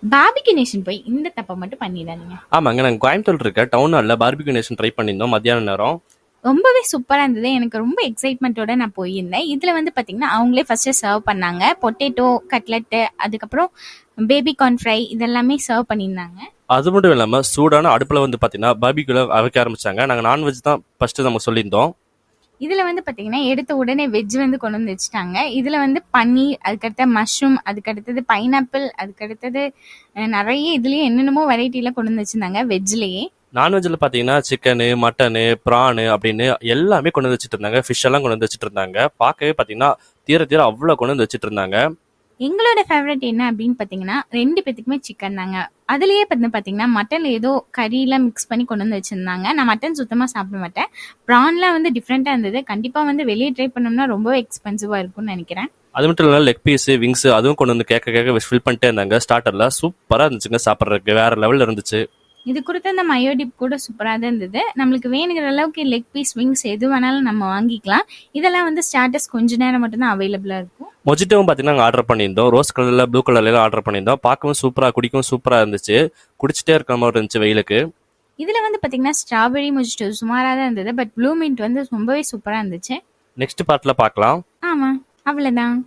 Barbecue nation போய் இந்த தப்பை மட்டும் பண்ணிடாதீங்க. ஆமாங்க, நாங்கள் கோயம்புத்தூர் இருக்க டவுன் ஹாலில் பார்பிக்யூ நேஷன் ட்ரை பண்ணியிருந்தோம் மத்தியான நேரம். ரொம்பவே சூப்பராக இருந்தது. எனக்கு ரொம்ப எக்ஸைட்மெண்ட்டோட நான் போயிருந்தேன். இதில் வந்து பார்த்தீங்கன்னா அவங்களே ஃபஸ்ட்டு சர்வ் பண்ணாங்க. பொட்டேட்டோ கட்லெட்டு, அதுக்கப்புறம் பேபி கார்ன் ஃப்ரை இதெல்லாமே சர்வ் பண்ணியிருந்தாங்க. அது மட்டும் இல்லாமல் சூடான அடுப்பில் வந்து பார்த்தீங்கன்னா பார்பிக்யூவில் வைக்க ஆரம்பிச்சாங்க. நாங்கள் நான்வெஜ் தான் ஃபஸ்ட்டு நம்ம சொல்லியிருந்தோம். இதில் வந்து பார்த்தீங்கன்னா எடுத்த உடனே வெஜ் வந்து கொண்டு வந்து வச்சுட்டாங்க. இதில் வந்து பன்னீர், அதுக்கடுத்த மஷ்ரூம், அதுக்கடுத்தது பைனாப்பிள், அதுக்கடுத்தது நிறைய இதுலேயே என்னென்னமோ வெரைட்டியில் கொண்டு வந்து வச்சுருந்தாங்க வெஜ்லேயே. நான்வெஜ்ல பாத்தீங்கன்னா சிக்கனு, மட்டனு, ப்ரானு அப்படின்னு எல்லாமே கொண்டு வந்து வச்சுட்டு இருந்தாங்க. ஃபிஷ் எல்லாம் கொண்டு வந்து வச்சுட்டு இருந்தாங்க. பார்க்கவே பாத்தீங்கன்னா தீர தீர அவ்வளோ கொண்டு வந்து வச்சுட்டு இருந்தாங்க. எங்களோட ஃபேவரட் என்ன அப்படின்னு பார்த்தீங்கன்னா 2 பேத்துக்குமே சிக்கன் தாங்க. அதுலேயே பார்த்தீங்கன்னா மட்டனில் ஏதோ கறியெல்லாம் மிக்ஸ் பண்ணி கொண்டு வந்து வச்சுருந்தாங்க. நான் மட்டன் சுத்தமாக சாப்பிட மாட்டேன். ப்ரான்லாம் வந்து டிஃப்ரெண்ட்டாக இருந்தது. கண்டிப்பாக வந்து வெளியே ட்ரை பண்ணோம்னா ரொம்ப எக்ஸ்பென்சிவாக இருக்கும்னு நினைக்கிறேன். அது மட்டும் இல்லாமல் லெக் பீஸ், விங்ஸ் அதுவும் கொண்டு வந்து கேட்க ஃபில் பண்ணிட்டே இருந்தாங்க. ஸ்டார்டர்ல சூப்பரா இருந்துச்சுங்க, சாப்பிட்றதுக்கு வேற லெவல்ல இருந்துச்சு. இது கொடுத்த அந்த மயோ டிப் கூட சூப்பராக தான் இருந்தது. நம்மளுக்கு வேணுங்கிற அளவுக்கு லெக் பீஸ், விங்ஸ் எது வேணாலும் நம்ம வாங்கிக்கலாம். இதெல்லாம் வந்து ஸ்டார்டர்ஸ் கொஞ்ச நேரம் மட்டும்தான் அவைலபிளாக இருக்கும். மொஜிட்டோவும் பார்த்தீங்கன்னா நாங்கள் ஆர்டர் பண்ணியிருந்தோம். ரோஸ் கலரில், ப்ளூ கலர்லாம் ஆர்டர் பண்ணியிருந்தோம். பார்க்கவும் சூப்பராக, குடிக்கவும் சூப்பராக இருந்துச்சு. குடிச்சிட்டே இருக்கிற மாதிரி இருந்துச்சு வெயிலுக்கு. இதில் வந்து பார்த்தீங்கன்னா ஸ்ட்ராபெரி மொஜிட்டோ சுமாராக தான் இருந்தது. பட் ப்ளூ மின்ட் வந்து ரொம்பவே சூப்பராக இருந்துச்சு. நெக்ஸ்ட் பார்ட்டில் பார்க்கலாம். ஆமாம், அவ்வளோதான்.